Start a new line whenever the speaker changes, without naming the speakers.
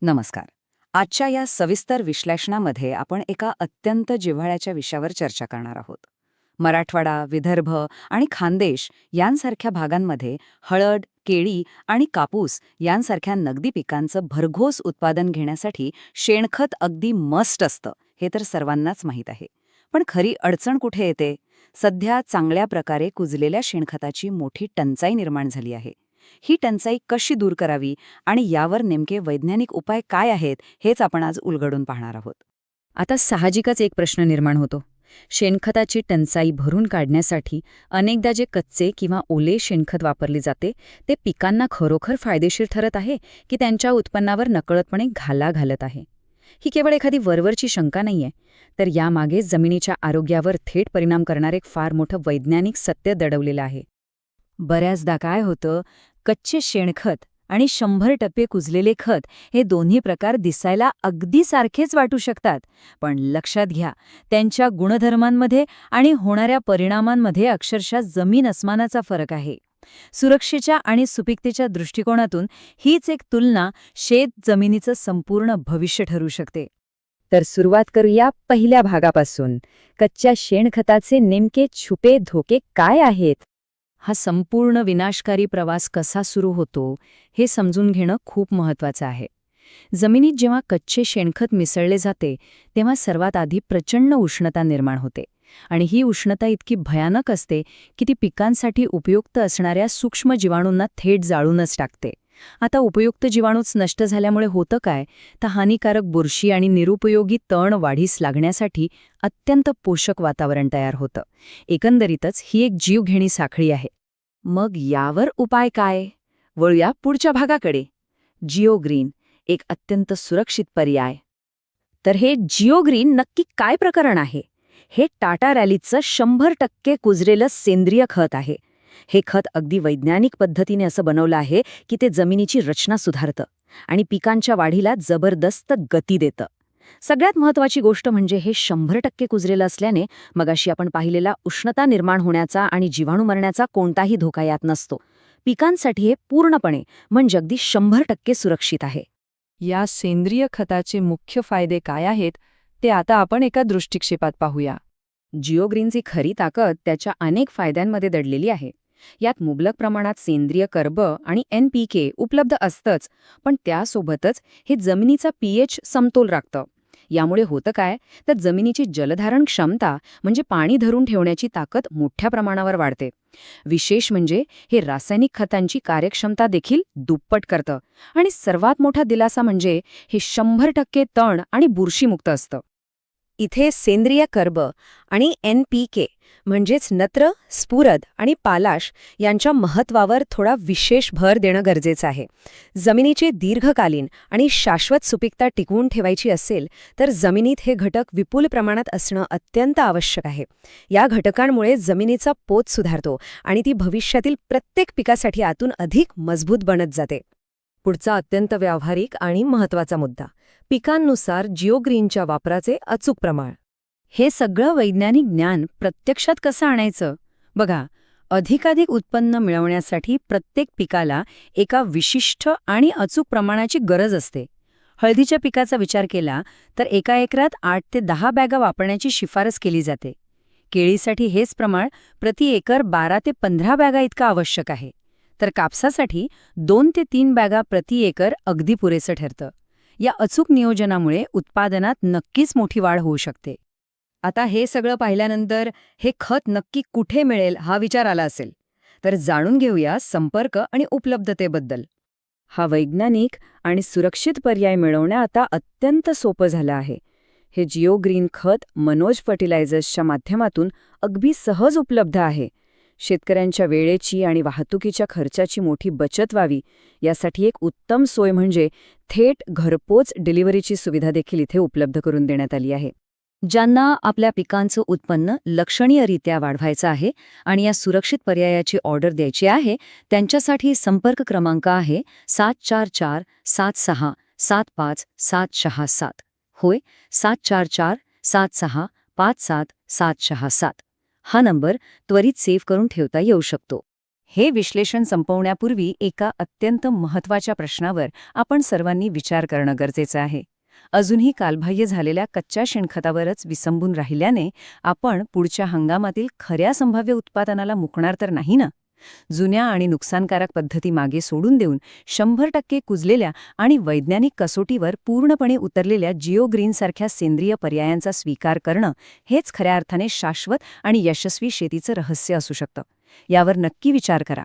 नमस्कार. आजच्या या सविस्तर विश्लेषणामध्ये आपण एका अत्यंत जिव्हाळ्याच्या विषयावर चर्चा करणार आहोत. मराठवाडा, विदर्भ आणि खानदेश यांसारख्या भागांमध्ये हळद, केळी आणि कापूस यांसारख्या नगदी पिकांचं भरघोस उत्पादन घेण्यासाठी शेणखत अगदी मस्ट असतं, हे तर सर्वांनाच माहीत आहे. पण खरी अडचण कुठे येते? सध्या चांगल्या प्रकारे कुजलेल्या शेणखताची मोठी टंचाई निर्माण झाली आहे. ही टंचाई कशी दूर करावी आणि यावर नेमके वैज्ञानिक उपाय काय आहेत, हेच आपण आज उलगडून पाहणार आहोत.
आता साहजिकच एक प्रश्न निर्माण होतो. शेणखताची टंचाई भरून काढण्यासाठी अनेकदा जे कच्चे किंवा ओले शेणखत वापरले जाते ते पिकांना खरोखर फायदेशीर ठरत आहे की त्यांच्या उत्पन्नावर नकळतपणे घाला घालत आहे? ही केवळ एखादी वरवरची शंका नाहीये, तर यामागे जमिनीच्या आरोग्यावर थेट परिणाम करणारे एक फार मोठं वैज्ञानिक सत्य दडवलेलं आहे.
बऱ्याचदा काय होतं, कच्चे शेणखत आणि 100% कुजलेले खत हे दोन्ही प्रकार दिसायला अगदी सारखेच वाटू शकतात, पण लक्षात घ्या, त्यांच्या गुणधर्मांमध्ये आणि होणाऱ्या परिणामांमध्ये अक्षरशः जमीन अस्मानाचा फरक आहे. सुरक्षेच्या आणि सुपीकतेच्या दृष्टिकोनातून हीच एक तुलना शेत जमिनीचं संपूर्ण भविष्य ठरू शकते.
तर सुरुवात करूया पहिल्या भागापासून. कच्च्या शेणखताचे नेमके छुपे धोके काय आहेत?
हा संपूर्ण विनाशकारी प्रवास कसा सुरू होतो हे समजून घेणं खूप महत्त्वाचं आहे. जमिनीत जेव्हा कच्चे शेणखत मिसळले जाते तेव्हा सर्वात आधी प्रचंड उष्णता निर्माण होते आणि ही उष्णता इतकी भयानक असते की ती पिकांसाठी उपयुक्त असणाऱ्या सूक्ष्म जीवाणूंना थेट जाळूनच टाकते. आता उपयुक्त जीवाणूच नष्ट झाल्यामुळे होतं काय, तर हानिकारक बुरशी आणि निरुपयोगी तण वाढीस लागण्यासाठी अत्यंत पोषक वातावरण तयार होतं. एकंदरीतच ही एक जीवघेणी साखळी आहे. मग यावर उपाय काय? वळूया पुढच्या भागाकडे. जिओग्रीन, एक अत्यंत सुरक्षित पर्याय. तर हे जिओग्रीन नक्की काय प्रकरण आहे? हे टाटा रॅलीचं 100% कुजरेलं सेंद्रिय खत आहे. हे खत अगदी वैज्ञानिक पद्धतीने असं बनवलं आहे की ते जमिनीची रचना सुधारतं आणि पिकांच्या वाढीला जबरदस्त गती देतं. सगळ्यात महत्त्वाची गोष्ट म्हणजे हे 100% कुजरेलं असल्याने मगाशी आपण पाहिलेला उष्णता निर्माण होण्याचा आणि जीवाणू मरण्याचा कोणताही धोका यात नसतो. पिकांसाठी हे पूर्णपणे म्हणजे अगदी 100% सुरक्षित आहे.
या सेंद्रिय खताचे मुख्य फायदे काय आहेत ते आता आपण एका दृष्टिक्षेपात पाहूया.
जिओग्रीनची खरी ताकद त्याच्या अनेक फायद्यांमध्ये दडलेली आहे. यात मुबलक प्रमाणात सेंद्रिय कर्ब आणि NPK उपलब्ध असतंच, पण त्यासोबतच हे जमिनीचा pH समतोल राखतं. यामुळे होतं काय, तर जमिनीची जलधारण क्षमता म्हणजे पाणी धरून ठेवण्याची ताकद मोठ्या प्रमाणावर वाढते. विशेष म्हणजे हे रासायनिक खतांची कार्यक्षमता देखील दुप्पट करतं आणि सर्वात मोठा दिलासा म्हणजे हे 100% तण आणि बुरशीमुक्त असतं. इथे सेंद्रिय कर्ब आणि NPK म्हणजेच नत्र, स्फुरद आणि पालाश यांच्या महत्त्वावर थोडा विशेष भर देणं गरजेचं आहे. जमिनीची दीर्घकालीन आणि शाश्वत सुपीकता टिकवून ठेवायची असेल तर जमिनीत हे घटक विपुल प्रमाणात असणं अत्यंत आवश्यक आहे. या घटकांमुळे जमिनीचा पोत सुधारतो आणि ती भविष्यातील प्रत्येक पिकासाठी आतून अधिक मजबूत बनत जाते. पुढचा अत्यंत व्यावहारिक आणि महत्त्वाचा मुद्दा, पिकांनुसार जिओग्रीनच्या वापराचे अचूक प्रमाण.
हे सगळं वैज्ञानिक ज्ञान प्रत्यक्षात कसं आणायचं? बघा, अधिकाधिक उत्पन्न मिळवण्यासाठी प्रत्येक पिकाला एका विशिष्ट आणि अचूक प्रमाणाची गरज असते. हळदीच्या पिकाचा विचार केला तर एका एकरात 8 ते 10 बॅगा वापरण्याची शिफारस केली जाते. केळीसाठी हेच प्रमाण प्रति एकर 12 ते 15 बॅगा इतकं आवश्यक आहे. तर कापसासाठी 2 ते 3 बॅगा प्रति एकर अगदी पुरेसं ठरतं. या अचूक नियोजनामुळे उत्पादनात नक्कीच मोठी वाढ होऊ शकते. आता हे सगळं पाहिल्यानंतर हे खत नक्की कुठे मिळेल हा विचार आला असेल, तर जाणून घेऊया संपर्क आणि उपलब्धतेबद्दल. हा वैज्ञानिक आणि सुरक्षित पर्याय मिळवणं आता अत्यंत सोपं झालं आहे. हे जिओग्रीन खत मनोज फर्टिलायझर्सच्या माध्यमातून अगदी सहज उपलब्ध आहे. शेतकऱ्यांच्या वेळेची आणि वाहतुकीच्या खर्चाची मोठी बचत व्हावी यासाठी एक उत्तम सोय म्हणजे थेट घरपोच डिलिव्हरीची सुविधा देखील इथे उपलब्ध करून देण्यात आली आहे.
ज्यांना आपल्या पिकांचं उत्पन्न लक्षणीयरित्या वाढवायचं आहे आणि या सुरक्षित पर्यायाची ऑर्डर द्यायची आहे, त्यांच्यासाठी संपर्क क्रमांक आहे 744-76-75-767. होय, 744-76-57-767. हा नंबर त्वरित सेव्ह करून ठेवता येऊ शकतो.
हे विश्लेषण संपवण्यापूर्वी एका अत्यंत महत्त्वाच्या प्रश्नावर आपण सर्वांनी विचार करणं गरजेचं आहे. अजूनही कालबाह्य झालेल्या कच्च्या शेणखतावरच विसंबून राहिल्याने आपण पुढच्या हंगामातील खऱ्या संभाव्य उत्पादनाला मुकणार तर नाही ना? जुन्या आणि नुकसानकारक पद्धती मागे सोडून देऊन 100% कुजलेल्या आणि वैज्ञानिक कसोटीवर पूर्णपणे उतरलेल्या जिओग्रीनसारख्या सेंद्रिय पर्यायांचा स्वीकार करणं हेच खऱ्या अर्थाने शाश्वत आणि यशस्वी शेतीचं रहस्य असू शकतं. यावर नक्की विचार करा.